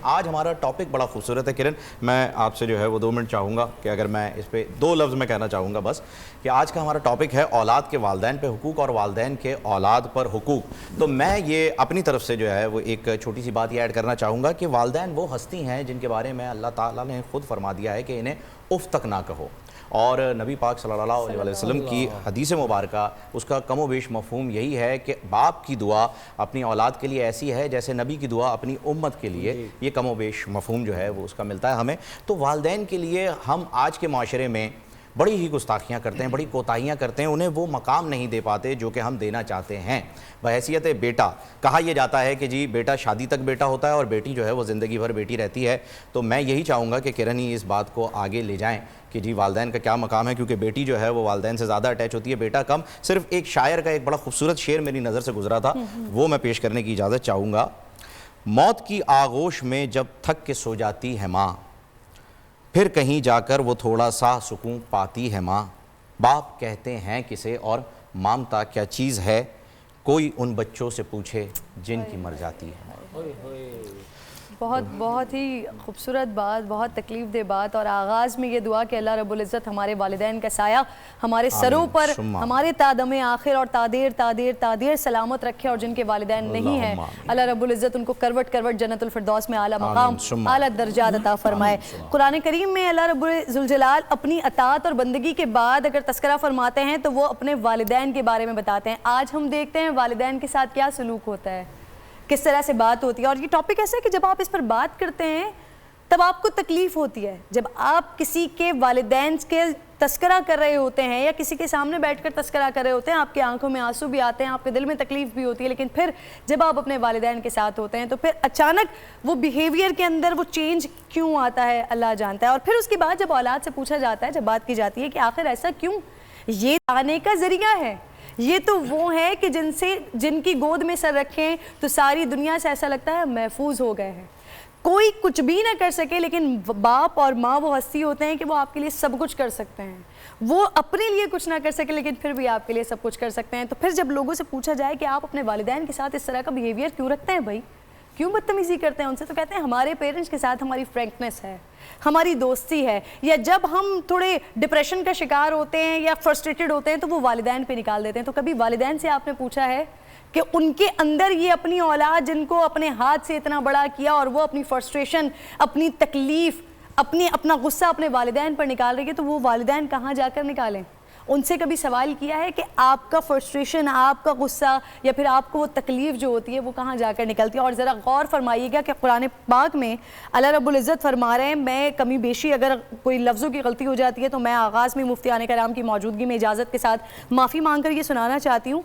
آج ہمارا ٹاپک بڑا خوبصورت ہے کرن. میں آپ سے جو ہے وہ 2 منٹ چاہوں گا کہ اگر میں اس پہ 2 لفظ میں کہنا چاہوں گا بس, کہ آج کا ہمارا ٹاپک ہے اولاد کے والدین پہ حقوق اور والدین کے اولاد پر حقوق. تو میں یہ اپنی طرف سے جو ہے وہ ایک چھوٹی سی بات یہ ایڈ کرنا چاہوں گا کہ والدین وہ ہستی ہیں جن کے بارے میں اللہ تعالیٰ نے خود فرما دیا ہے کہ انہیں اف تک نہ کہو, اور نبی پاک صلی اللہ علیہ وسلم کی حدیث مبارکہ اس کا کم و بیش مفہوم یہی ہے کہ باپ کی دعا اپنی اولاد کے لیے ایسی ہے جیسے نبی کی دعا اپنی امت کے لیے, یہ کم و بیش مفہوم جو ہے وہ اس کا ملتا ہے ہمیں. تو والدین کے لیے ہم آج کے معاشرے میں بڑی ہی گستاخیاں کرتے ہیں, بڑی کوتاہیاں کرتے ہیں, انہیں وہ مقام نہیں دے پاتے جو کہ ہم دینا چاہتے ہیں. بحیثیت بیٹا کہا یہ جاتا ہے کہ جی بیٹا شادی تک بیٹا ہوتا ہے اور بیٹی جو ہے وہ زندگی بھر بیٹی رہتی ہے. تو میں یہی چاہوں گا کہ کرن ہی اس بات کو آگے لے جائیں کہ جی والدین کا کیا مقام ہے, کیونکہ بیٹی جو ہے وہ والدین سے زیادہ اٹیچ ہوتی ہے, بیٹا کم. صرف ایک شاعر کا ایک بڑا خوبصورت شعر میری نظر سے گزرا تھا, وہ میں پیش کرنے کی اجازت چاہوں گا. موت کی آغوش میں جب تھک کے سو جاتی ہے ماں, پھر کہیں جا کر وہ تھوڑا سا سکون پاتی ہے ماں. باپ کہتے ہیں کسے اور مامتا کیا چیز ہے, کوئی ان بچوں سے پوچھے جن کی مر جاتی ہے. بہت ہی خوبصورت بات, بہت تکلیف دہ بات. اور آغاز میں یہ دعا کہ اللہ رب العزت ہمارے والدین کا سایہ ہمارے سروں پر, ہمارے تادم آخر اور تادیر سلامت رکھے, اور جن کے والدین نہیں ہیں اللہ رب العزت ان کو کروٹ جنت الفردوس میں اعلیٰ مقام اعلیٰ درجات عطا فرمائے. قرآن کریم میں اللہ رب ذوالجلال اپنی اطاعت اور بندگی کے بعد اگر تذکرہ فرماتے ہیں تو وہ اپنے والدین کے بارے میں بتاتے ہیں. آج ہم دیکھتے ہیں والدین کے ساتھ کیا سلوک ہوتا ہے, کس طرح سے بات ہوتی ہے. اور یہ ٹاپک ایسا ہے کہ جب آپ اس پر بات کرتے ہیں تب آپ کو تکلیف ہوتی ہے. جب آپ کسی کے والدین کے تذکرہ کر رہے ہوتے ہیں یا کسی کے سامنے بیٹھ کر تذکرہ کر رہے ہوتے ہیں, آپ کی آنکھوں میں آنسو بھی آتے ہیں, آپ کے دل میں تکلیف بھی ہوتی ہے. لیکن پھر جب آپ اپنے والدین کے ساتھ ہوتے ہیں تو پھر اچانک وہ بیہیویئر کے اندر وہ چینج کیوں آتا ہے اللہ جانتا ہے. اور پھر اس کے بعد جب اولاد سے پوچھا جاتا ہے, جب بات کی جاتی ہے کہ آخر ایسا کیوں, یہ آنے کا ذریعہ ہے, یہ تو وہ ہے کہ جن کی گود میں سر رکھیں تو ساری دنیا سے ایسا لگتا ہے محفوظ ہو گئے ہیں. کوئی کچھ بھی نہ کر سکے, لیکن باپ اور ماں وہ ہستی ہوتے ہیں کہ وہ آپ کے لیے سب کچھ کر سکتے ہیں. وہ اپنے لیے کچھ نہ کر سکے لیکن پھر بھی آپ کے لیے سب کچھ کر سکتے ہیں. تو پھر جب لوگوں سے پوچھا جائے کہ آپ اپنے والدین کے ساتھ اس طرح کا بیہیویئر کیوں رکھتے ہیں بھائی, کیوں بدتمیزی کرتے ہیں ان سے, تو کہتے ہیں ہمارے پیرنٹس کے ساتھ ہماری فرینکنس ہے, ہماری دوستی ہے. یا جب ہم تھوڑے ڈپریشن کا شکار ہوتے ہیں یا فرسٹریٹڈ ہوتے ہیں تو وہ والدین پہ نکال دیتے ہیں. تو کبھی والدین سے آپ نے پوچھا ہے کہ ان کے اندر یہ اپنی اولاد جن کو اپنے ہاتھ سے اتنا بڑا کیا اور وہ اپنی فرسٹریشن, اپنی تکلیف, اپنا غصہ اپنے والدین پر نکال رہی ہے, تو وہ والدین کہاں جا کر نکالیں؟ ان سے کبھی سوال کیا ہے کہ آپ کا فرسٹریشن, آپ کا غصہ یا پھر آپ کو وہ تکلیف جو ہوتی ہے وہ کہاں جا کر نکلتی ہے؟ اور ذرا غور فرمائیے گا کہ قرآن پاک میں اللہ رب العزت فرما رہے ہیں, میں کمی بیشی اگر کوئی لفظوں کی غلطی ہو جاتی ہے تو میں آغاز میں مفتیان کرام کی موجودگی میں اجازت کے ساتھ معافی مانگ کر یہ سنانا چاہتی ہوں.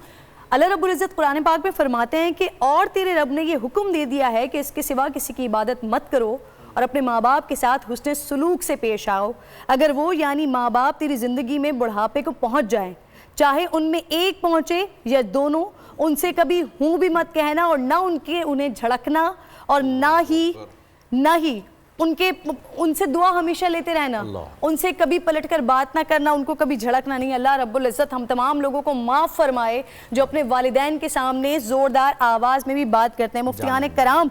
اللہ رب العزت قرآن پاک میں فرماتے ہیں کہ اور تیرے رب نے یہ حکم دے دیا ہے کہ اس کے سوا کسی کی عبادت مت کرو اور اپنے ماں باپ کے ساتھ حسن سلوک سے پیش آؤ, اگر وہ یعنی ماں باپ تیری زندگی میں بڑھاپے کو پہنچ جائیں, چاہے ان میں ایک پہنچے یا دونوں, ان سے کبھی ہوں بھی مت کہنا اور نہ انہیں جھڑکنا اور نہ ہی ان سے دعا ہمیشہ لیتے رہنا, ان سے کبھی پلٹ کر بات نہ کرنا, ان کو کبھی جھڑکنا نہیں. اللہ رب العزت ہم تمام لوگوں کو معاف فرمائے جو اپنے والدین کے سامنے زوردار آواز میں بھی بات کرتے ہیں. مفتیان کرام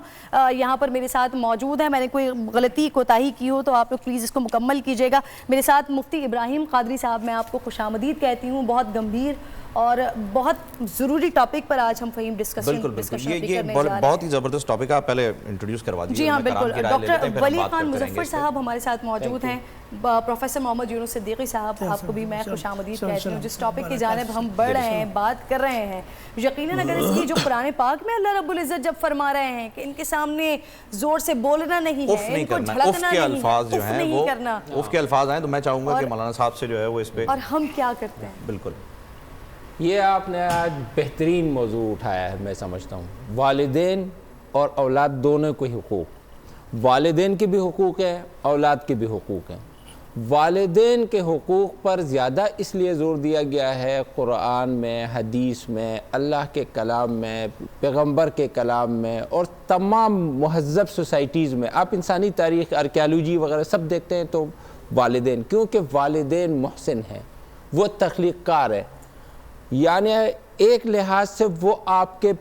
یہاں پر میرے ساتھ موجود ہیں, میں نے کوئی غلطی کوتاہی کی ہو تو آپ لوگ پلیز اس کو مکمل کیجیے گا. میرے ساتھ مفتی ابراہیم قادری صاحب, میں آپ کو خوش آمدید کہتی ہوں. بہت گمبھیر اور بہت ضروری ٹاپک پر آج ہم فہیم ڈسکشن یہ بہت ہی زبردست ٹاپک ہے, آپ پہلے انٹروڈیوس کروا دیجیے. جی ہاں بالکل. ڈاکٹر ولی خان مظفر صاحب ہمارے ساتھ موجود ہیں, پروفیسر محمد یونس صدیقی صاحب, آپ کو بھی میں خوش آمدید کہتی ہوں. جس ٹاپک کی جانب ہم بڑھ رہے ہیں, بات کر رہے ہیں, یقیناً اگر اس کی جو قرآن پاک میں اللہ رب العزت جب فرما رہے ہیں کہ ان کے سامنے زور سے بولنا نہیں ہے, ان کو جھڑکنا نہیں کرنا, اف کے الفاظ ہیں, تو میں چاہوں گا کہ مولانا صاحب سے جو ہے وہ اس پہ, اور ہم کیا کرتے ہیں. بالکل یہ آپ نے آج بہترین موضوع اٹھایا ہے. میں سمجھتا ہوں والدین اور اولاد دونوں کے حقوق, والدین کے بھی حقوق ہیں, اولاد کے بھی حقوق ہیں. والدین کے حقوق پر زیادہ اس لیے زور دیا گیا ہے قرآن میں, حدیث میں, اللہ کے کلام میں, پیغمبر کے کلام میں, اور تمام مہذب سوسائٹیز میں. آپ انسانی تاریخ, آرکیالوجی وغیرہ سب دیکھتے ہیں تو والدین, کیونکہ والدین محسن ہیں, وہ تخلیق کار ہیں. یعنی ایک لحاظ سے وہ آپ کے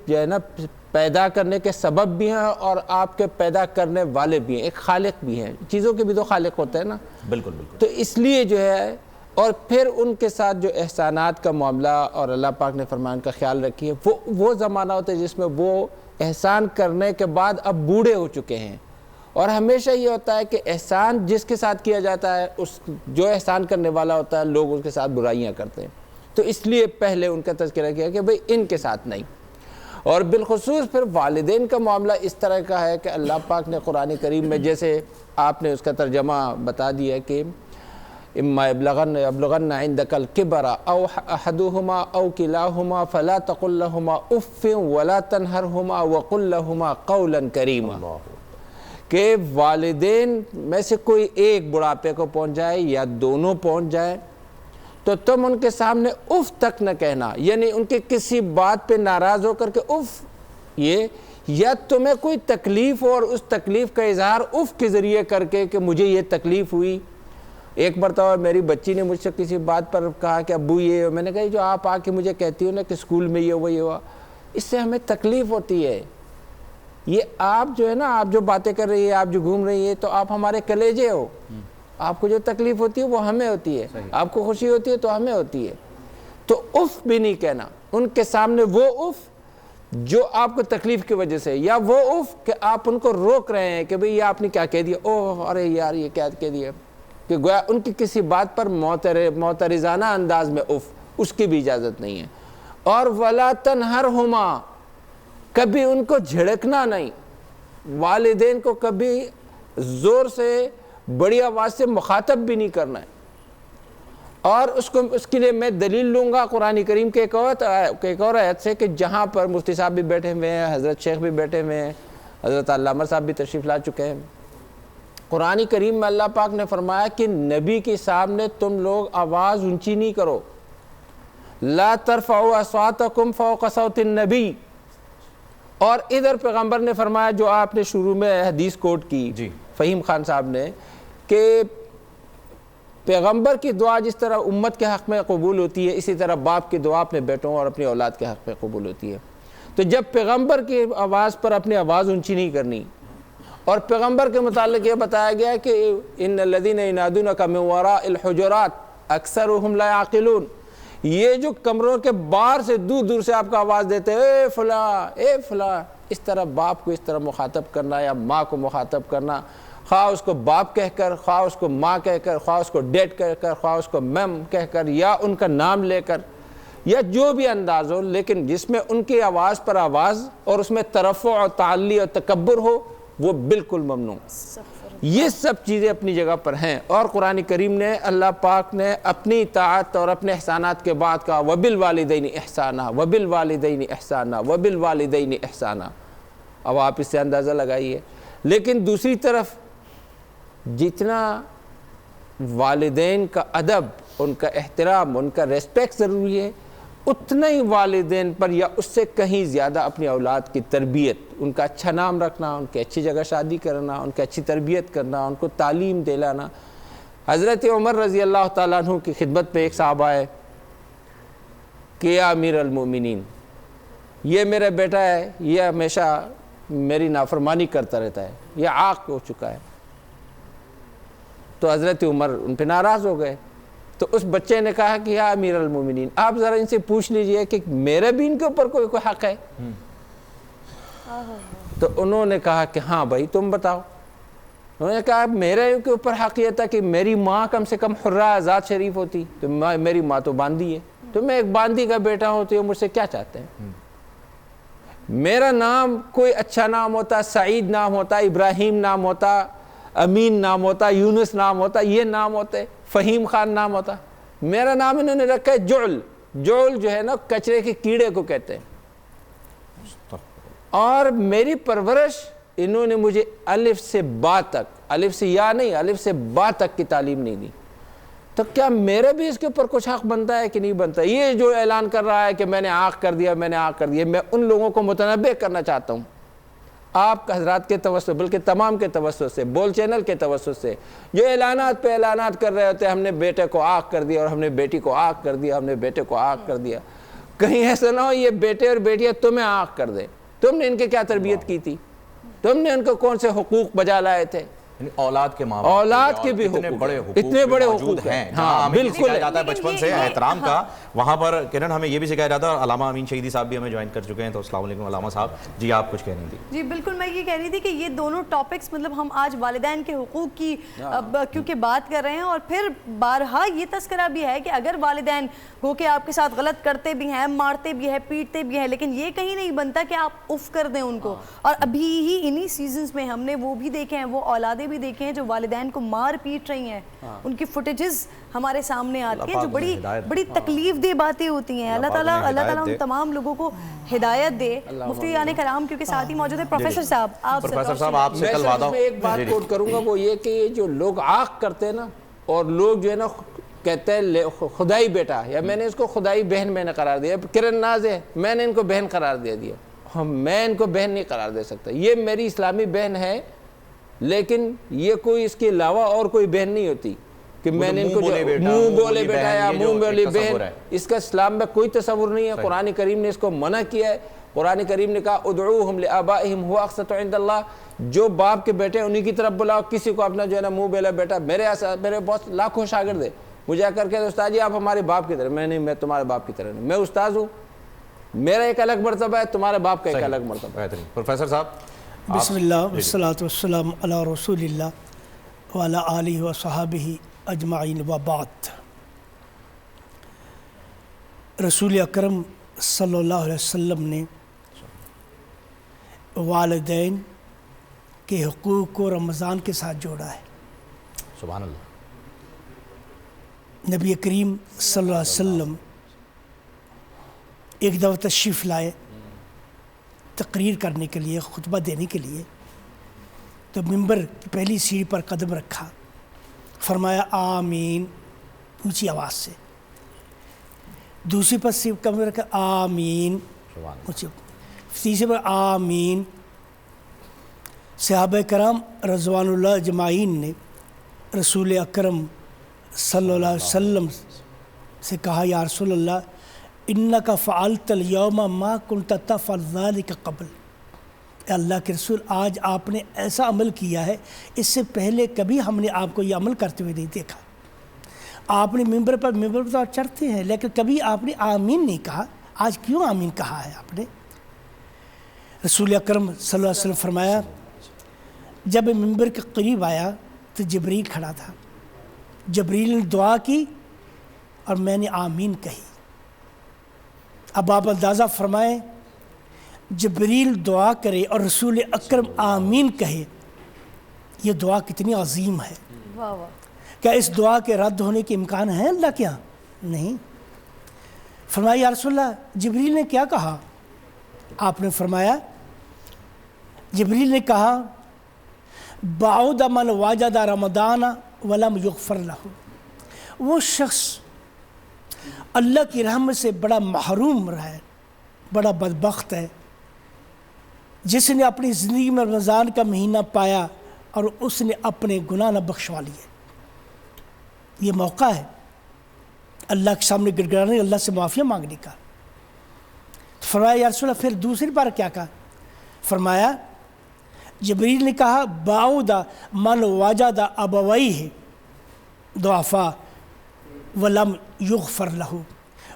پیدا کرنے کے سبب بھی ہیں اور آپ کے پیدا کرنے والے بھی ہیں، ایک خالق بھی ہیں، چیزوں کے بھی تو خالق ہوتے ہیں نا۔ بالکل بالکل۔ تو اس لیے جو ہے، اور پھر ان کے ساتھ جو احسانات کا معاملہ اور اللہ پاک نے فرمان کا خیال رکھی ہے، وہ زمانہ ہوتا ہے جس میں وہ احسان کرنے کے بعد اب بوڑھے ہو چکے ہیں، اور ہمیشہ یہ ہوتا ہے کہ احسان جس کے ساتھ کیا جاتا ہے، جو احسان کرنے والا ہوتا ہے، لوگ اس کے ساتھ برائیاں کرتے ہیں، تو اس لیے پہلے ان کا تذکرہ کیا کہ بھئی ان کے ساتھ نہیں۔ اور بالخصوص پھر والدین کا معاملہ اس طرح کا ہے کہ اللہ پاک نے قرآن کریم میں، جیسے آپ نے اس کا ترجمہ بتا دیا کہ اما یبلغن عندک الکبر او احدہما او کلاہما فلا تقل لہما اف ولا تنہرہما وقل لہما قولا کریما، کہ والدین میں سے کوئی ایک بڑھاپے کو پہنچ جائے یا دونوں پہنچ جائے تو تم ان کے سامنے اف تک نہ کہنا، یعنی ان کے کسی بات پہ ناراض ہو کر کے اف، یہ یا تمہیں کوئی تکلیف ہو اور اس تکلیف کا اظہار اف کے ذریعے کر کے کہ مجھے یہ تکلیف ہوئی۔ ایک مرتبہ میری بچی نے مجھ سے کسی بات پر کہا کہ ابو یہ، میں نے کہا جو آپ آ کے مجھے کہتی ہو نا کہ اسکول میں یہ ہوا، اس سے ہمیں تکلیف ہوتی ہے، یہ آپ جو ہے نا، آپ جو باتیں کر رہی ہے، آپ جو گھوم رہی ہے، تو آپ ہمارے کلیجے ہو، آپ کو جو تکلیف ہوتی ہے وہ ہمیں ہوتی ہے، آپ کو خوشی ہوتی ہے تو ہمیں ہوتی ہے۔ تو اف بھی نہیں کہنا ان کے سامنے، وہ اف جو آپ کو تکلیف کی وجہ سے، یا وہ اف کہ آپ ان کو روک رہے ہیں کہ بھئی یہ آپ نے کیا کہہ دیا، اوہ ارے یار یہ کیا کہہ دیا، کہ گویا ان کی کسی بات پر معترضانہ انداز میں اف، اس کی بھی اجازت نہیں ہے۔ اور ولا تنہرہما، کبھی ان کو جھڑکنا نہیں، والدین کو کبھی زور سے بڑی آواز سے مخاطب بھی نہیں کرنا ہے۔ اور اس کے لیے میں دلیل لوں گا قرآن کریم کے ایک اور آیت سے، کہ جہاں پر مفتی صاحب بھی بیٹھے ہوئے ہیں، حضرت شیخ بھی بیٹھے ہوئے ہیں، حضرت علامہ صاحب بھی تشریف لا چکے ہیں۔ قرآن کریم میں اللہ پاک نے فرمایا کہ نبی کے سامنے تم لوگ آواز اونچی نہیں کرو، لا ترفعوا اصواتکم فوق صوت النبی۔ اور ادھر پیغمبر نے فرمایا جو آپ نے شروع میں حدیث کوٹ کی جی فہیم خان صاحب نے، کہ پیغمبر کی دعا جس طرح امت کے حق میں قبول ہوتی ہے، اسی طرح باپ کی دعا اپنے بیٹوں اور اپنی اولاد کے حق میں قبول ہوتی ہے۔ تو جب پیغمبر کی آواز پر اپنی آواز اونچی نہیں کرنی، اور پیغمبر کے متعلق یہ بتایا گیا کہ ان الذین ینادونک من وراء الحجرات اکثرهم لا یعقلون، یہ جو کمروں کے باہر سے دور دور سے آپ کو آواز دیتے ہیں اے فلاں اے فلاں، اس طرح باپ کو اس طرح مخاطب کرنا یا ماں کو مخاطب کرنا، خواہ اس کو باپ کہہ کر، خواہ اس کو ماں کہہ کر، خواہ اس کو ڈیڈ کہہ کر، خواہ اس کو میم کہہ کر، یا ان کا نام لے کر، یا جو بھی انداز ہو، لیکن جس میں ان کی آواز پر آواز اور اس میں ترفع اور تعلی اور تکبر ہو، وہ بالکل ممنوع۔ یہ سب چیزیں اپنی جگہ پر ہیں، اور قرآن کریم نے، اللہ پاک نے اپنی اطاعت اور اپنے احسانات کے بعد کہا وَبِالْوَالِدَيْنِ إِحْسَانًا وَبِالْوَالِدَيْنِ إِحْسَانًا وَبِالْوَالِدَيْنِ إِحْسَانًا۔ اب آپ اس سے اندازہ لگائیے۔ لیکن دوسری طرف جتنا والدین کا ادب، ان کا احترام، ان کا ریسپیکٹ ضروری ہے، اتنا ہی والدین پر یا اس سے کہیں زیادہ اپنی اولاد کی تربیت، ان کا اچھا نام رکھنا، ان کی اچھی جگہ شادی کرنا، ان کی اچھی تربیت کرنا، ان کو تعلیم دلانا۔ حضرت عمر رضی اللہ تعالیٰ عنہ کی خدمت میں ایک صحابہ ہے کہ یا امیر المومنین، یہ میرا بیٹا ہے، یہ ہمیشہ میری نافرمانی کرتا رہتا ہے، یہ عاق ہو چکا ہے۔ تو حضرت عمر ان پہ ناراض ہو گئے، تو اس بچے نے کہا کہ یا امیر المومنین، آپ ذرا ان سے پوچھ لیجئے کہ میرے بھی ان کے اوپر کوئی حق ہے۔ تو انہوں نے کہا کہ ہاں بھائی تم بتاؤ۔ انہوں نے کہا میرے کے اوپر حق یہ تھا کہ میری ماں کم سے کم حرہ آزاد شریف ہوتی، تو میری ماں تو باندی ہے، تو میں ایک باندی کا بیٹا ہوں، تو یہ مجھ سے کیا چاہتے ہیں؟ میرا نام کوئی اچھا نام ہوتا، سعید نام ہوتا، ابراہیم نام ہوتا، امین نام ہوتا، یونس نام ہوتا، یہ نام ہوتے، فہیم خان نام ہوتا، میرا نام انہوں نے رکھا ہے جعل۔ جعل جو ہے نا کچرے کے کیڑے کو کہتے ہیں۔ اور میری پرورش، انہوں نے مجھے الف سے با تک، الف سے یا نہیں، الف سے با تک کی تعلیم نہیں دی، تو کیا میرے بھی اس کے اوپر کچھ حق بنتا ہے کہ نہیں بنتا؟ یہ جو اعلان کر رہا ہے کہ میں نے عاق کر دیا، میں نے عاق کر دیا، میں ان لوگوں کو متنبہ کرنا چاہتا ہوں، آپ حضرات کے توسط، بلکہ تمام کے توسط سے، بول چینل کے توسط سے، جو اعلانات پہ اعلانات کر رہے ہوتے ہیں، ہم نے بیٹے کو عاق کر دیا، اور ہم نے بیٹی کو عاق کر دیا، ہم نے بیٹے کو عاق کر دیا، کہیں ایسا نہ ہو یہ بیٹے اور بیٹیاں تمہیں عاق کر دیں، تم نے ان کے کیا تربیت کی تھی؟ تم نے ان کو کون سے حقوق بجا لائے تھے؟ اولاد کے ماں باپ اولاد کے بھی اتنے اتنے بڑے موجود حقوق ہیں. ہاں بالکل سکھایا جاتا ہے بچپن سے احترام کا, وہاں پر کرن ہمیں یہ بھی سکھایا جاتا ہے. علامہ امین شہیدی صاحب بھی ہمیں جوائن کر چکے ہیں, تو السلام علیکم علامہ صاحب. جی آپ کچھ کہہ رہی تھی. جی بالکل, میں یہ کہہ رہی تھی کہ یہ دونوں ٹاپکس مطلب ہم آج والدین کے حقوق کی کیونکہ بات کر رہے ہیں, اور پھر بارہا یہ تذکرہ بھی ہے کہ اگر والدین ہو کہ آپ کے ساتھ غلط کرتے بھی ہیں, مارتے بھی ہیں, پیٹتے بھی ہیں, لیکن یہ کہیں نہیں بنتا کہ آپ اف کر دیں ان کو. اور ابھی ہی انہی سیزنز میں ہم نے وہ بھی دیکھے ہیں, وہ اولادیں بھی دیکھے ہیں جو والدین کو مار پیٹ رہی ہیں, ان کی فوٹیجز ہمارے سامنے آتی ہیں جو بڑی تکلیف دہ باتیں ہوتی ہیں. اللہ تعالیٰ ہم تمام لوگوں کو ہدایت دے. مفتیان کرام کیونکہ ساتھ ہی موجود ہے پروفیسر صاحب, آپ سے کل وعدہ. میں ایک بات کوٹ کروں گا, وہ یہ کہ یہ جو لوگ آنکھ کرتے ہیں نا, اور لوگ جو ہے نا کہتے ہیں خدائی بیٹا, یا میں نے اس کو خدائی بہن میں نے قرار دیا, کرن ناز ہے میں نے ان کو بہن قرار دے دیا, میں ان کو بہن نہیں قرار دے سکتا. یہ میری اسلامی بہن ہے, لیکن یہ کوئی اس کے علاوہ اور کوئی بہن نہیں ہوتی کہ میں نے ان کو منہ بولے بیٹا یا منہ بولی بہن, اس کا اسلام میں کوئی تصور نہیں ہے. قرآن کریم نے اس کو منع کیا ہے. قرآن کریم نے کہا ادعوہم لآبائہم ہوا اقسط عند اللہ, جو باپ کے بیٹے ہیں انہی کی طرف بلاؤ. کسی کو اپنا جو ہے نا منہ بولا بیٹا, میرے بہت لاکھوں شاگرد ہیں, مجھے آ کر کے استاد جی آپ ہمارے باپ کی طرح, میں نہیں, میں تمہارے باپ کی طرح نہیں, میں استاذ ہوں, میرا ایک الگ مرتبہ ہے, تمہارے باپ کا ایک الگ مرتبہ ہے. پروفیسر صاحب بسم اللہ والصلاة والسلام علی رسول اللہ وعلی آلہ وصحابہ اجمعین وبعد. رسول اکرم صلی اللہ علیہ وسلم نے والدین کے حقوق کو رمضان کے ساتھ جوڑا ہے. سبحان اللہ. نبی کریم صلی اللہ علیہ وسلم ایک دفعہ تشریف لائے تقریر کرنے کے لیے, خطبہ دینے کے لیے, تو ممبر کی پہلی سیڑھی پر قدم رکھا, فرمایا آمین اونچی آواز سے. دوسری پر سیڑھی قدم رکھا آمین اونچی, تیسری پر آمین. صحابہ کرام رضوان اللہ اجمعین نے رسول اکرم صلی اللہ علیہ وسلم سے کہا یا رسول اللہ انکا فعلت اليوم ما کنت تفعل ذلک قبل. اے اللہ کے رسول, آج آپ نے ایسا عمل کیا ہے, اس سے پہلے کبھی ہم نے آپ کو یہ عمل کرتے ہوئے نہیں دیکھا. آپ نے ممبر پر تو چڑھتے ہیں, لیکن کبھی آپ نے آمین نہیں کہا, آج کیوں آمین کہا ہے آپ نے؟ رسول اکرم صلی اللہ علیہ وسلم فرمایا, جب ممبر کے قریب آیا تو جبریل کھڑا تھا. جبریل نے دعا کی اور میں نے آمین کہی. اب آپ اندازہ فرمائیں, جبریل دعا کرے اور رسول اکرم آمین کہے, یہ دعا کتنی عظیم ہے. کیا اس دعا کے رد ہونے کے امکان ہیں اللہ کے ہاں؟ نہیں. فرمایا یا رسول اللہ جبریل نے کیا کہا؟ آپ نے فرمایا, جبریل نے کہا بعد من واجد رمضان ولم یغفر لہ, وہ شخص اللہ کی رحمت سے بڑا محروم رہا ہے, بڑا بدبخت ہے, جس نے اپنی زندگی میں رمضان کا مہینہ پایا اور اس نے اپنے گناہ نہ بخشوا لیے. یہ موقع ہے اللہ کے سامنے گڑگڑانے, اللہ سے معافیہ مانگنے کا. فرمایا یا رسول اللہ پھر دوسری بار کیا کہا؟ فرمایا جبریل نے کہا بعد من وجد ابویہ ضعفا ولم یغفر لہ,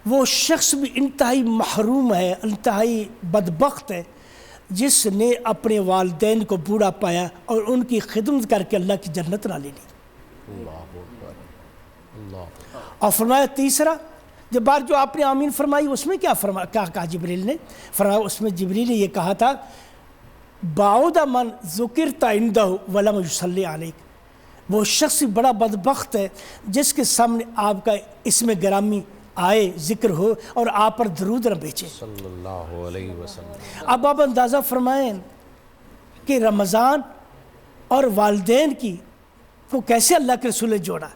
وہ شخص بھی انتہائی محروم ہے, انتہائی بدبخت ہے, جس نے اپنے والدین کو بوڑھا پایا اور ان کی خدمت کر کے اللہ کی جنت نہ لے لی. اور فرمایا تیسرا, جب بار جو آپ نے آمین فرمائی اس میں کیا کہا جبریل نے؟ فرمایا اس میں جبریل نے یہ کہا تھا بعد من ذکرت عندہ ولم یصلی علیک, وہ شخص بڑا بدبخت ہے جس کے سامنے آپ کا اسم گرامی آئے, ذکر ہو اور آپ پر درود نہ بھیجے صلی اللہ علیہ وسلم. اب آپ اندازہ فرمائیں کہ رمضان اور والدین کی کو کیسے اللہ کے رسول نے جوڑا.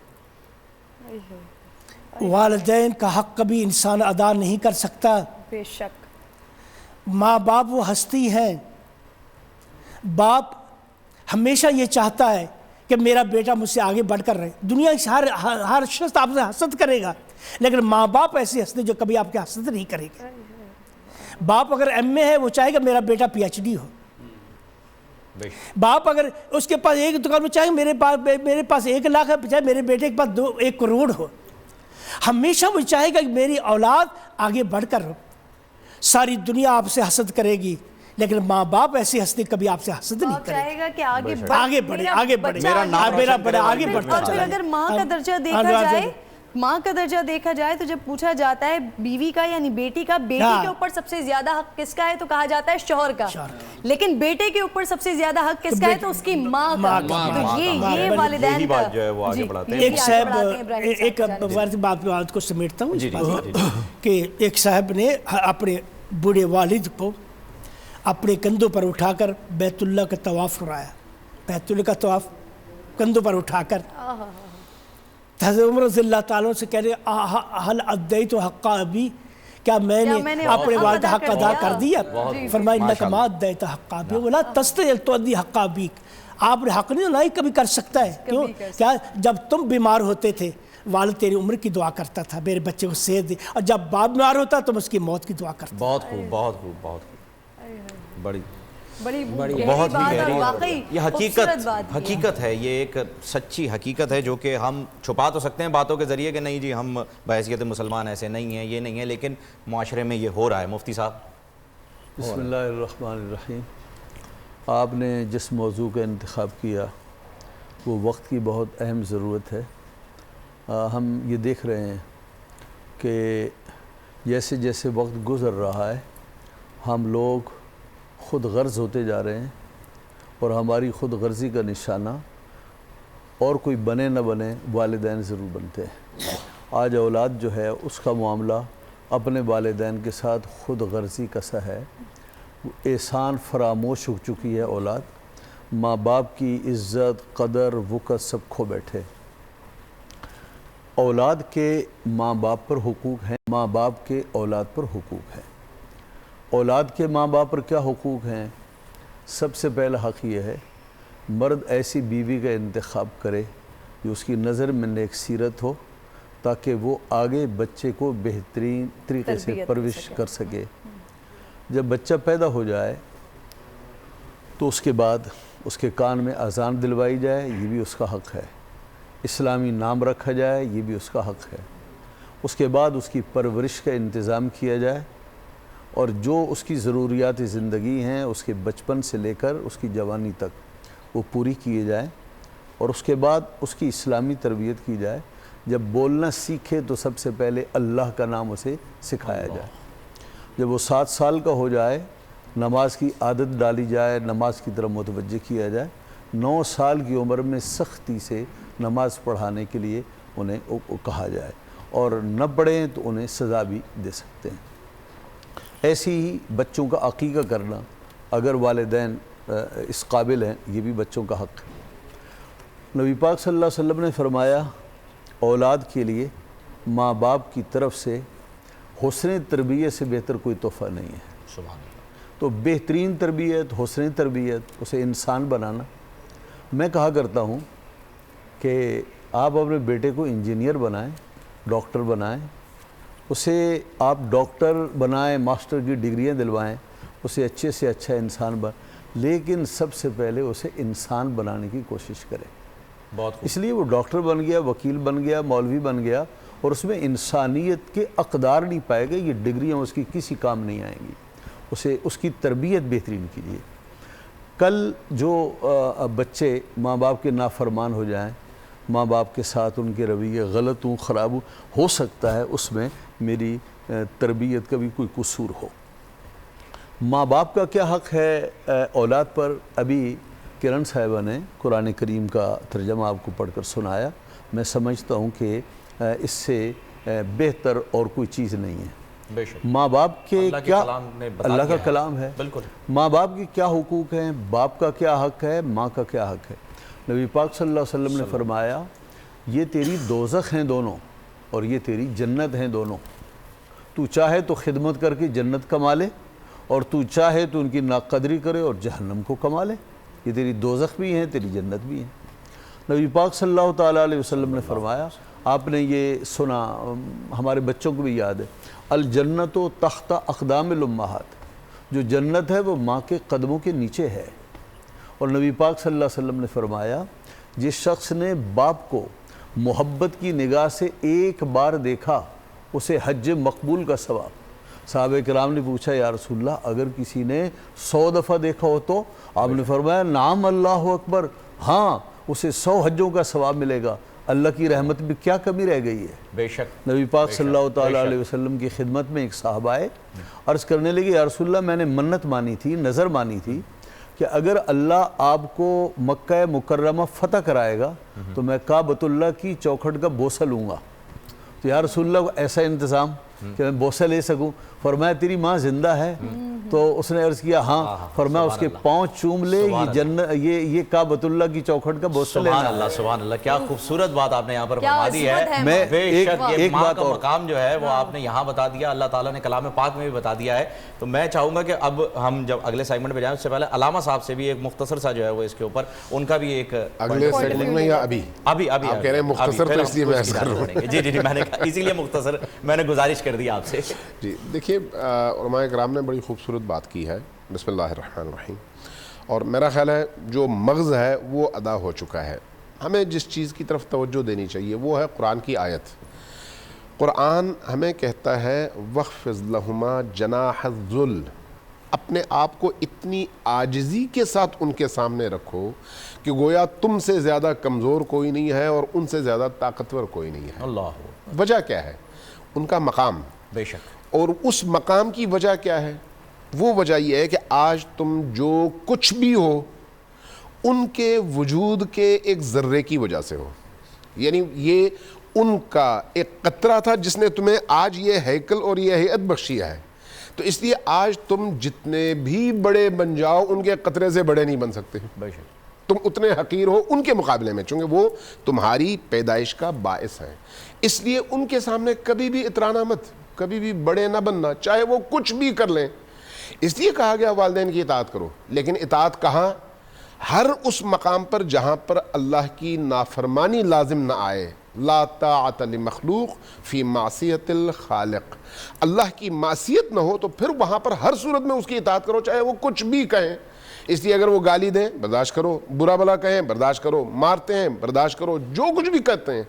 والدین کا حق کبھی انسان ادا نہیں کر سکتا. بے شک. ماں باپ وہ ہستی ہیں, باپ ہمیشہ یہ چاہتا ہے کہ میرا بیٹا مجھ سے آگے بڑھ کر رہے. دنیا کی ہر شخص آپ سے حسد کرے گا, لیکن ماں باپ ایسے ہستے جو کبھی آپ کے حسد نہیں کرے گا. باپ اگر MA ہے وہ چاہے گا میرا بیٹا PhD ہو. باپ اگر اس کے پاس ایک دکان میں چاہے میرے پاس 1 لاکھ ہے, چاہے میرے بیٹے کے پاس 1 کروڑ ہو, ہمیشہ وہ چاہے گا کہ میری اولاد آگے بڑھ کر ہو. ساری دنیا آپ سے حسد کرے گی لیکن ماں باپ ایسی ہستی کبھی آپ سے حسد نہیں کرے. چاہے گا کہ آگے بڑھے آگے بڑھے میرا بڑا آگے بڑھتا اور پھر اگر ماں کا درجہ دیکھا جائے تو جب پوچھا جاتا ہے بیوی کا یعنی بیٹی کا, بیٹی کے اوپر سب سے زیادہ حق کس کا ہے تو کہا جاتا ہے شوہر کا, لیکن بیٹے کے اوپر سب سے زیادہ حق کس کا ہے تو اس کی ماں کا. تو یہ والدین کا جو ہے وہ آگے بڑھاتے ہیں. ایک صاحب ایک بات کو سمیٹتا ہوں کہ ایک صاحب نے اپنے بوڑھے والد کو اپنے کندھوں پر اٹھا کر بیت اللہ کا طواف کرایا. بیت اللہ کا طواف کندھوں پر اٹھا کر حضرت عمر رضی اللہ تعالیٰ سے کہہ رہے حل ادیت حق ابی, کیا میں نے اپنے والد حق ادا کر دیا؟ فرمایا انک ما ادیت حق ابی ولا تستطیع ان تؤدی حق ابیک. آپ نے حق نہیں کبھی کر سکتا ہے. کیوں؟ کیا جب تم بیمار ہوتے تھے والد تیری عمر کی دعا کرتا تھا میرے بچے کو صحت دے, اور جب باپ بیمار ہوتا تم اس کی موت کی دعا کرتا. بہت خوب, بہت خوب, بہت خوب, بڑی بہت ہی یہ حقیقت ہے, یہ ایک سچی حقیقت ہے جو کہ ہم چھپا تو سکتے ہیں باتوں کے ذریعے کہ نہیں جی ہم بحیثیت مسلمان ایسے نہیں ہیں, یہ نہیں ہے, لیکن معاشرے میں یہ ہو رہا ہے. مفتی صاحب. بسم اللہ الرحمن الرحیم. آپ نے جس موضوع کا انتخاب کیا وہ وقت کی بہت اہم ضرورت ہے. ہم یہ دیکھ رہے ہیں کہ جیسے جیسے وقت گزر رہا ہے ہم لوگ خود غرض ہوتے جا رہے ہیں, اور ہماری خود غرضی کا نشانہ اور کوئی بنے نہ بنے والدین ضرور بنتے ہیں. آج اولاد جو ہے اس کا معاملہ اپنے والدین کے ساتھ خود غرضی کا سا ہے. احسان فراموش ہو چکی ہے اولاد, ماں باپ کی عزت قدر وقت سب کھو بیٹھے. اولاد کے ماں باپ پر حقوق ہیں, ماں باپ کے اولاد پر حقوق ہیں. اولاد کے ماں باپ پر کیا حقوق ہیں؟ سب سے پہلا حق یہ ہے مرد ایسی بیوی کا انتخاب کرے جو اس کی نظر میں نیک سیرت ہو, تاکہ وہ آگے بچے کو بہترین طریقے سے پرورش کر سکے. جب بچہ پیدا ہو جائے تو اس کے بعد اس کے کان میں اذان دلوائی جائے, یہ بھی اس کا حق ہے. اسلامی نام رکھا جائے, یہ بھی اس کا حق ہے. اس کے بعد اس کی پرورش کا انتظام کیا جائے, اور جو اس کی ضروریات زندگی ہیں اس کے بچپن سے لے کر اس کی جوانی تک وہ پوری کیے جائیں, اور اس کے بعد اس کی اسلامی تربیت کی جائے. جب بولنا سیکھے تو سب سے پہلے اللہ کا نام اسے سکھایا جائے. جب وہ 7 سال کا ہو جائے نماز کی عادت ڈالی جائے, نماز کی طرف متوجہ کیا جائے. 9 سال کی عمر میں سختی سے نماز پڑھانے کے لیے انہیں کہا جائے, اور نہ پڑھیں تو انہیں سزا بھی دے سکتے ہیں. ایسی ہی بچوں کا عقیقہ کرنا اگر والدین اس قابل ہیں, یہ بھی بچوں کا حق ہے. نبی پاک صلی اللہ علیہ وسلم نے فرمایا اولاد کے لیے ماں باپ کی طرف سے حسن تربیت سے بہتر کوئی تحفہ نہیں ہے. سبحان اللہ. تو بہترین تربیت, حسن تربیت, اسے انسان بنانا. میں کہا کرتا ہوں کہ آپ اپنے بیٹے کو انجینئر بنائیں, ڈاکٹر بنائیں, اسے آپ ڈاکٹر بنائیں, ماسٹر کی ڈگریاں دلوائیں, اسے اچھے سے اچھا انسان لیکن سب سے پہلے اسے انسان بنانے کی کوشش کریں. اس لیے وہ ڈاکٹر بن گیا, وکیل بن گیا, مولوی بن گیا, اور اس میں انسانیت کے اقدار نہیں پائے گئے, یہ ڈگریاں اس کی کسی کام نہیں آئیں گی. اسے اس کی تربیت بہترین کیجیے. کل جو بچے ماں باپ کے نافرمان ہو جائیں, ماں باپ کے ساتھ ان کے رویے غلط ہوں, خراب ہو سکتا ہے اس میں میری تربیت کا بھی کوئی قصور ہو. ماں باپ کا کیا حق ہے اولاد پر؟ ابھی کرن صاحبہ نے قرآن کریم کا ترجمہ آپ کو پڑھ کر سنایا. میں سمجھتا ہوں کہ اس سے بہتر اور کوئی چیز نہیں ہے. بے شک ماں باپ کے کیا, اللہ کا کلام ہے, بالکل. ماں باپ کے کیا حقوق ہیں, باپ کا کیا حق ہے, ماں کا کیا حق ہے. نبی پاک صلی اللہ علیہ وسلم نے فرمایا یہ تیری دوزخ ہیں دونوں, اور یہ تیری جنت ہیں دونوں. تو چاہے تو خدمت کر کے جنت کما لے, اور تو چاہے تو ان کی ناقدری کرے اور جہنم کو کما لے. یہ تیری دوزخ بھی ہیں, تیری جنت بھی ہیں. نبی پاک صلی اللہ تعالیٰ علیہ وسلم نے فرمایا آپ نے یہ سنا، ہمارے بچوں کو بھی یاد ہے، الجنت و تحت اقدام الامہات، جو جنت ہے وہ ماں کے قدموں کے نیچے ہے۔ اور نبی پاک صلی اللہ علیہ وسلم نے فرمایا جس شخص نے باپ کو محبت کی نگاہ سے ایک بار دیکھا اسے حج مقبول کا ثواب۔ صحابہ کرام نے پوچھا یا رسول اللہ اگر کسی نے 100 دفعہ دیکھا ہو تو؟ آپ نے فرمایا نعم اللہ اکبر، ہاں اسے 100 حجوں کا ثواب ملے گا۔ اللہ کی رحمت میں کیا کمی رہ گئی ہے؟ بے شک نبی پاک صلی اللہ تعالیٰ علیہ وسلم کی خدمت میں ایک صحابہ آئے، عرض کرنے لگے یا رسول اللہ میں نے منت مانی تھی، نظر مانی تھی کہ اگر اللہ آپ کو مکہ مکرمہ فتح کرائے گا تو میں کعبۃ اللہ کی چوکھٹ کا بوسہ لوں گا۔ تو یا رسول اللہ ایسا انتظام کہ میں بوسہ لے سکوں؟ فرمایا تیری ماں زندہ ہے؟ تو اس نے عرض کیا ہاں۔ فرمایا اس کے پاؤں چوم لے، یہ کعبۃ اللہ کی چوکھٹ کا بوسہ لینا۔ سبحان اللہ سبحان اللہ، کیا خوبصورت بات آپ نے یہاں پر فرما دی ہے۔ میں بے شک یہ ایک ماں بات کا اور مقام جو ہے وہ آپ نے یہاں بتا دیا، اللہ تعالیٰ نے کلام پاک میں بھی بتا دیا ہے۔ تو میں چاہوں گا کہ اب ہم جب اگلے سیگمنٹ پہ جائیں اس سے پہلے علامہ صاحب سے بھی ایک مختصر سا جو ہے وہ اس کے اوپر ان کا بھی ایک اگلے سیگمنٹ میں یا ابھی ابھی آپ کہہ رہے ہیں مختصر، تو اس لیے میں عرض کر رہا ہوں۔ جی میں نے کہا اسی لیے مختصر میں نے گزارش کر دی آپ سے۔ جی دیکھیے علماء کرام نے بڑی خوبصورت بات کی ہے، بسم اللہ الرحمن الرحیم، اور میرا خیال ہے جو مغز ہے وہ ادا ہو چکا ہے۔ ہمیں جس چیز کی طرف توجہ دینی چاہیے وہ ہے قرآن کی آیت۔ قرآن ہمیں کہتا ہے وَخْفِضْ لَهُمَا جَنَاحَ الذُّلِّ، اپنے آپ کو اتنی عاجزی کے ساتھ ان کے سامنے رکھو کہ گویا تم سے زیادہ کمزور کوئی نہیں ہے اور ان سے زیادہ طاقتور کوئی نہیں ہے۔ اللہ، وجہ کیا ہے؟ ان کا مقام، بے شک، اور اس مقام کی وجہ کیا ہے؟ وہ وجہ یہ ہے کہ آج تم جو کچھ بھی ہو ان کے وجود کے ایک ذرے کی وجہ سے ہو، یعنی یہ ان کا ایک قطرہ تھا جس نے تمہیں آج یہ ہیکل اور یہ ہیئت بخشی ہے۔ تو اس لیے آج تم جتنے بھی بڑے بن جاؤ ان کے قطرے سے بڑے نہیں بن سکتے، بے شک، تم اتنے حقیر ہو ان کے مقابلے میں، چونکہ وہ تمہاری پیدائش کا باعث ہے۔ اس لیے ان کے سامنے کبھی بھی اترانا مت، کبھی بھی بڑے نہ بننا، چاہے وہ کچھ بھی کر لیں۔ اس لیے کہا گیا والدین کی اطاعت کرو، لیکن اطاعت کہاں؟ ہر اس مقام پر جہاں پر اللہ کی نافرمانی لازم نہ آئے۔ لا طاعت لمخلوق فی معصیت الخالق، اللہ کی معصیت نہ ہو تو پھر وہاں پر ہر صورت میں اس کی اطاعت کرو، چاہے وہ کچھ بھی کہیں۔ اس لیے اگر وہ گالی دیں برداشت کرو، برا بلا کہیں برداشت کرو، مارتے ہیں برداشت کرو، جو کچھ بھی کرتے ہیں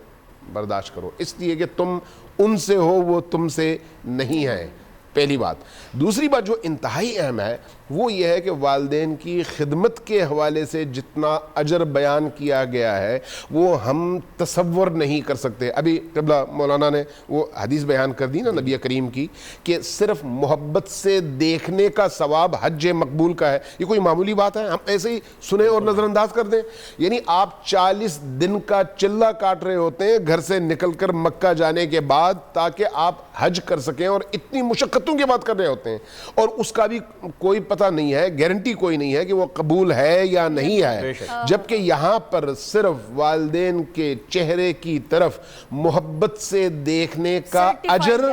برداشت کرو، اس لیے کہ تم ان سے ہو، وہ تم سے نہیں ہے، پہلی بات۔ دوسری بات جو انتہائی اہم ہے وہ یہ ہے کہ والدین کی خدمت کے حوالے سے جتنا اجر بیان کیا گیا ہے وہ ہم تصور نہیں کر سکتے۔ ابھی قبلہ مولانا نے وہ حدیث بیان کر دی نا نبی کریم کی کہ صرف محبت سے دیکھنے کا ثواب حج مقبول کا ہے، یہ کوئی معمولی بات ہے ہم ایسے ہی سنیں اور نظر انداز کر دیں؟ یعنی آپ 40 دن کا چلہ کاٹ رہے ہوتے ہیں گھر سے نکل کر مکہ جانے کے بعد تاکہ آپ حج کر سکیں، اور اتنی مشقتوں کی بات کر رہے ہوتے ہیں، اور اس کا بھی کوئی پتہ نہیں ہے، گارنٹی کوئی نہیں ہے کہ وہ قبول ہے یا نہیں ہے، جبکہ یہاں پر صرف والدین کے چہرے کی طرف محبت سے دیکھنے کا اجر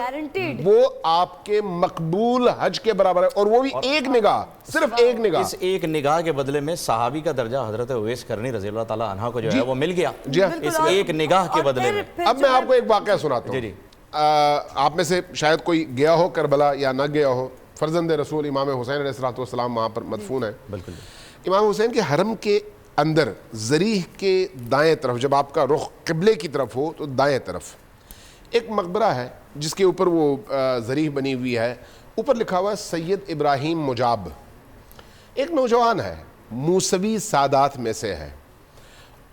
وہ آپ کے مقبول حج کے برابر ہے، اور وہ بھی ایک نگاہ، صرف ایک نگاہ۔ اس ایک نگاہ کے بدلے میں صحابی کا درجہ حضرت اویس کرنی رضی اللہ تعالیٰ عنہ کو جو ہے وہ مل گیا اس ایک نگاہ کے بدلے میں۔ اب میں آپ کو ایک واقعہ سناتا ہوں، آپ میں سے شاید کوئی گیا ہو کربلا یا نہ گیا ہو۔ فرزند رسول امام حسین علیہ السلام وہاں پر مدفون ہیں۔ بالکل، امام حسین کے حرم کے اندر ذریح کے دائیں طرف، جب آپ کا رخ قبلے کی طرف ہو تو دائیں طرف ایک مقبرہ ہے جس کے اوپر وہ ذریح بنی ہوئی ہے، اوپر لکھا ہوا ہے سید ابراہیم مجاب۔ ایک نوجوان ہے، موسوی سادات میں سے ہے،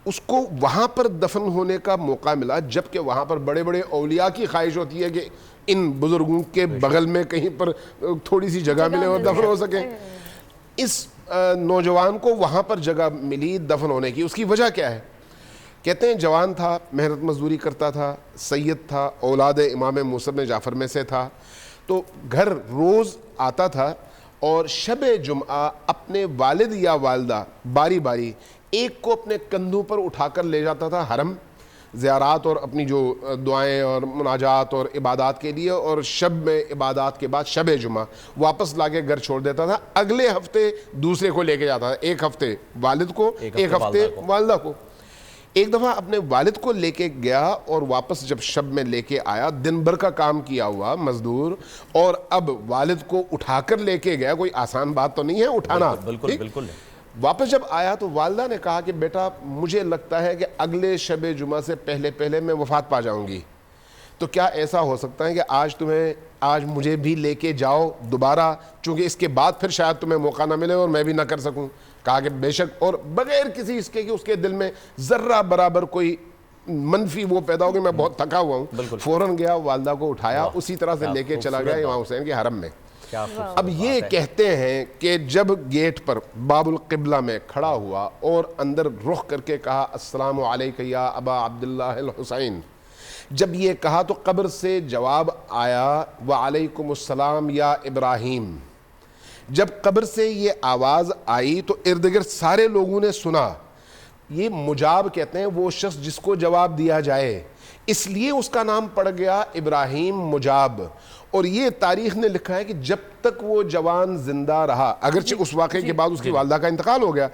اس کو وہاں پر دفن ہونے کا موقع ملا، جبکہ وہاں پر بڑے بڑے اولیاء کی خواہش ہوتی ہے کہ ان بزرگوں کے بغل میں کہیں پر تھوڑی سی جگہ ملے اور دفن ہو سکے۔ اس نوجوان کو وہاں پر جگہ ملی دفن ہونے کی۔ اس کی وجہ کیا ہے؟ کہتے ہیں جوان تھا، محنت مزدوری کرتا تھا، سید تھا، اولاد امام موسی بن جعفر میں سے تھا، تو گھر روز آتا تھا اور شب جمعہ اپنے والد یا والدہ باری باری ایک کو اپنے کندھوں پر اٹھا کر لے جاتا تھا حرم زیارات اور اپنی جو دعائیں اور مناجات اور عبادات کے لیے، اور شب میں عبادات کے بعد شب جمعہ واپس لا کے گھر چھوڑ دیتا تھا۔ اگلے ہفتے دوسرے کو لے کے جاتا تھا، ایک ہفتے والد کو، ایک ہفتے والدہ کو۔ ایک دفعہ اپنے والد کو لے کے گیا اور واپس جب شب میں لے کے آیا, دن بھر کا کام کیا ہوا مزدور, اور اب والد کو اٹھا کر لے کے گیا, کوئی آسان بات تو نہیں ہے اٹھانا. بالکل بالکل. واپس جب آیا تو والدہ نے کہا کہ بیٹا مجھے لگتا ہے کہ اگلے شب جمعہ سے پہلے میں وفات پا جاؤں گی, تو کیا ایسا ہو سکتا ہے کہ آج مجھے بھی لے کے جاؤ دوبارہ, چونکہ اس کے بعد پھر شاید تمہیں موقع نہ ملے اور میں بھی نہ کر سکوں. کہا کہ بے شک, اور بغیر کسی اس کے کہ اس کے دل میں ذرہ برابر کوئی منفی وہ پیدا ہو کہ میں بہت تھکا ہوا ہوں, فوراً گیا, والدہ کو اٹھایا, اسی طرح سے لے کے چلا گیا امام حسین کے حرم میں. اب یہ کہتے ہیں کہ جب گیٹ پر باب القبلہ میں کھڑا ہوا اور اندر رخ کر کے کہا السلام علیکم یا ابا عبداللہ الحسین, جب یہ کہا تو قبر سے جواب آیا وعلیکم السلام یا ابراہیم. جب قبر سے یہ آواز آئی تو ارد گرد سارے لوگوں نے سنا. یہ مجاب کہتے ہیں وہ شخص جس کو جواب دیا جائے, اس لیے اس کا نام پڑ گیا ابراہیم مجاب. اور یہ تاریخ نے لکھا ہے کہ جب تک وہ جوان زندہ رہا, اگرچہ اس واقعے کے بعد اس کی والدہ کا انتقال ہو گیا,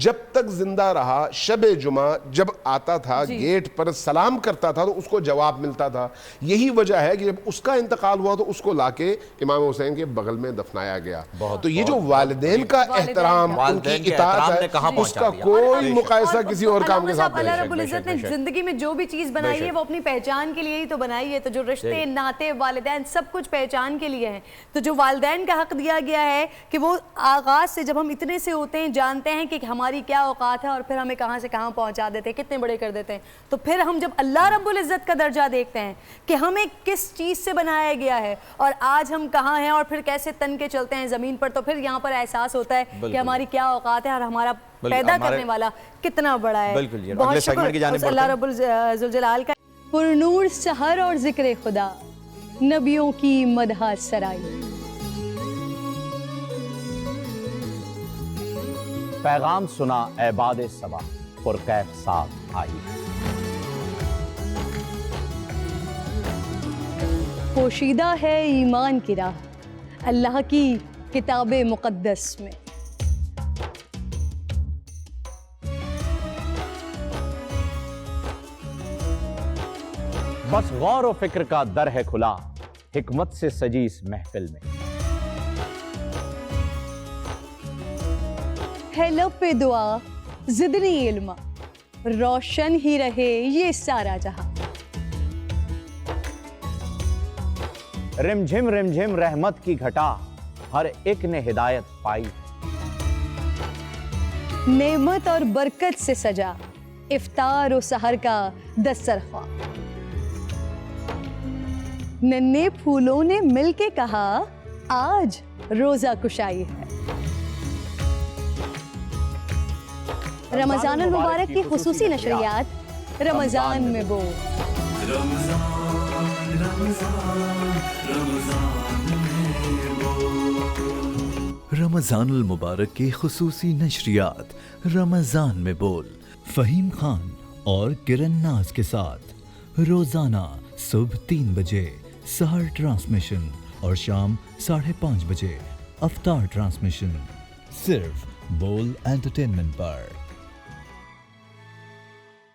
جب تک زندہ رہا شب جمعہ جب آتا تھا گیٹ پر سلام کرتا تھا تو اس کو جواب ملتا تھا. یہی وجہ ہے کہ جب اس کا انتقال ہوا تو اس کو لا کے امام حسین کے بغل میں دفنایا گیا. تو یہ جو والدین کا احترام, ان کی اطاعت ہے, اس کا کوئی مقایسہ کسی اور کام کے ساتھ نہیں. اللہ رب العزت نے زندگی میں جو بھی چیز بنائی ہے وہ اپنی پہچان کے لیے ہی تو بنائی ہے. تو جو رشتے ناطے والدین سب کچھ پہچان کے لیے ہیں. تو جو والدین کا حق دیا گیا ہے کہ وہ آغاز سے جب ہم اتنے سے ہوتے ہیں جانتے ہیں کہ ہماری کیا اوقات ہے اور پھر ہمیں کہاں سے کہاں پہنچا دیتے ہیں, کتنے بڑے کر دیتے ہیں. تو پھر ہم جب اللہ رب العزت کا درجہ دیکھتے ہیں کہ ہمیں کس چیز سے بنایا گیا ہے اور آج ہم کہاں ہیں اور پھر کیسے تن کے چلتے ہیں زمین پر, تو پھر یہاں پر احساس ہوتا ہے کہ ہماری کیا اوقات ہے اور ہمارا پیدا کرنے والا کتنا بڑا ہے. بہت شکر اللہ رب الجلال کا. پرنور سحر اور ذکر خدا, نبیوں کی مدح سرائی. پیغام سنا عباد صبا, پرکیف ساتھ آئی. پوشیدہ ہے ایمان کی راہ اللہ کی کتاب مقدس میں. بس غور و فکر کا در ہے کھلا, حکمت سے سجی اس محفل میں. ہے لب پہ دعا زدنی علما, روشن ہی رہے یہ سارا جہاں. رم جھم رحمت کی گھٹا, ہر ایک نے ہدایت پائی. نعمت اور برکت سے سجا افطار و سحر کا دسترخوان. ننھے پھولوں نے مل کے کہا آج روزہ کشائی ہے. رمضان المبارک کی خصوصی نشریات رمضان میں بو. رمضان المبارک کی خصوصی نشریات رمضان میں بول, فہیم خان اور کرن ناز کے ساتھ روزانہ صبح 3 بجے سحر ٹرانسمیشن اور شام 5:30 بجے افطار ٹرانسمیشن, صرف بول انٹرٹینمنٹ پر.